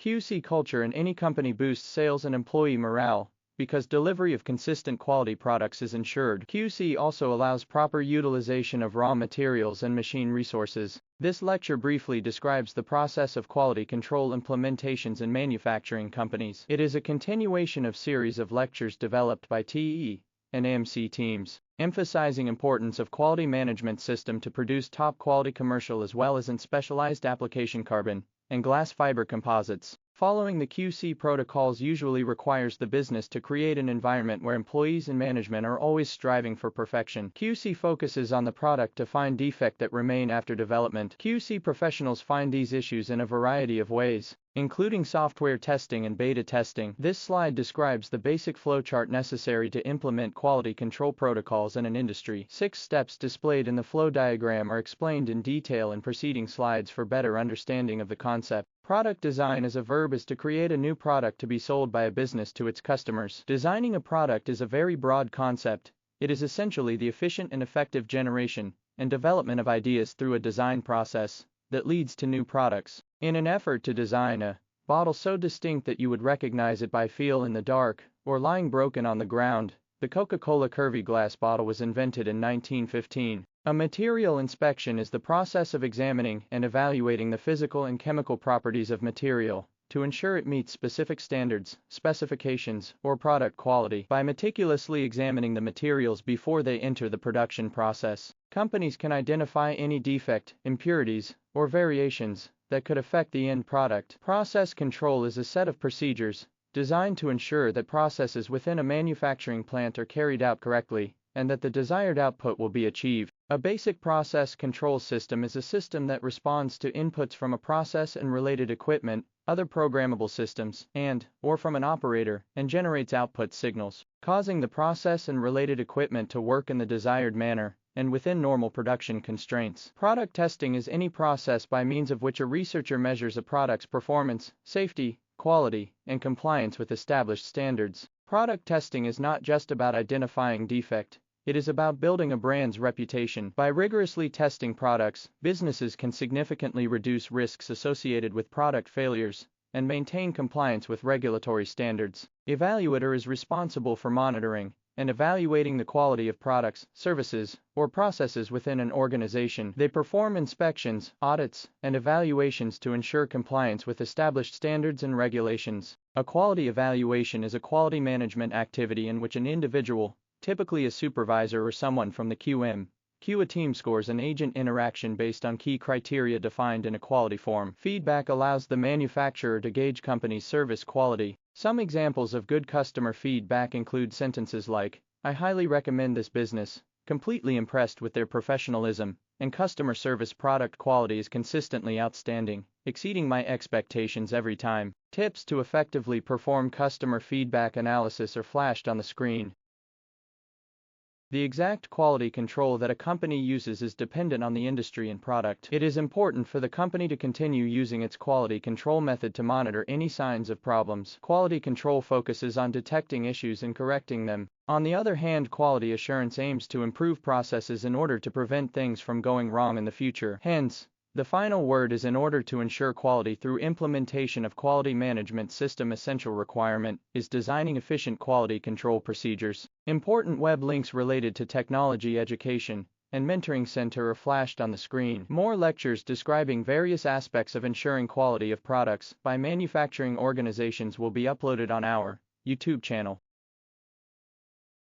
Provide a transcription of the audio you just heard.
QC culture in any company boosts sales and employee morale, because delivery of consistent quality products is ensured. QC also allows proper utilization of raw materials and machine resources. This lecture briefly describes the process of quality control implementations in manufacturing companies. It is a continuation of series of lectures developed by TE&MC teams, emphasizing importance of quality management system to produce top quality commercial as well as in specialized application carbon and glass fiber composites. Following the QC protocols usually requires the business to create an environment where employees and management are always striving for perfection. QC focuses on the product to find defects that remain after development. QC professionals find these issues in a variety of ways, including software testing and beta testing. This slide describes the basic flowchart necessary to implement quality control protocols in an industry. 6 steps displayed in the flow diagram are explained in detail in preceding slides for better understanding of the concept. Product design as a verb is to create a new product to be sold by a business to its customers. Designing a product is a very broad concept. It is essentially the efficient and effective generation and development of ideas through a design process that leads to new products. In an effort to design a bottle so distinct that you would recognize it by feel in the dark or lying broken on the ground, the Coca-Cola curvy glass bottle was invented in 1915. A material inspection is the process of examining and evaluating the physical and chemical properties of material to ensure it meets specific standards, specifications, or product quality. By meticulously examining the materials before they enter the production process, companies can identify any defect, impurities, or variations that could affect the end product. Process control is a set of procedures designed to ensure that processes within a manufacturing plant are carried out correctly and that the desired output will be achieved. A basic process control system is a system that responds to inputs from a process and related equipment, other programmable systems, or from an operator, and generates output signals, causing the process and related equipment to work in the desired manner and within normal production constraints. Product testing is any process by means of which a researcher measures a product's performance, safety, quality, and compliance with established standards. Product testing is not just about identifying defect. It is about building a brand's reputation. By rigorously testing products, businesses can significantly reduce risks associated with product failures and maintain compliance with regulatory standards. Evaluator is responsible for monitoring and evaluating the quality of products, services, or processes within an organization. They perform inspections, audits, and evaluations to ensure compliance with established standards and regulations. A quality evaluation is a quality management activity in which an individual, typically a supervisor or someone from the QA team, scores an agent interaction based on key criteria defined in a quality form. Feedback allows the manufacturer to gauge company's service quality. Some examples of good customer feedback include sentences like, "I highly recommend this business, completely impressed with their professionalism, and customer service product quality is consistently outstanding, exceeding my expectations every time." Tips to effectively perform customer feedback analysis are flashed on the screen. The exact quality control that a company uses is dependent on the industry and product. It is important for the company to continue using its quality control method to monitor any signs of problems. Quality control focuses on detecting issues and correcting them. On the other hand, quality assurance aims to improve processes in order to prevent things from going wrong in the future. Hence, the final word is in order to ensure quality through implementation of quality management system. Essential requirement is designing efficient quality control procedures. Important web links related to technology education and mentoring center are flashed on the screen. More lectures describing various aspects of ensuring quality of products by manufacturing organizations will be uploaded on our YouTube channel.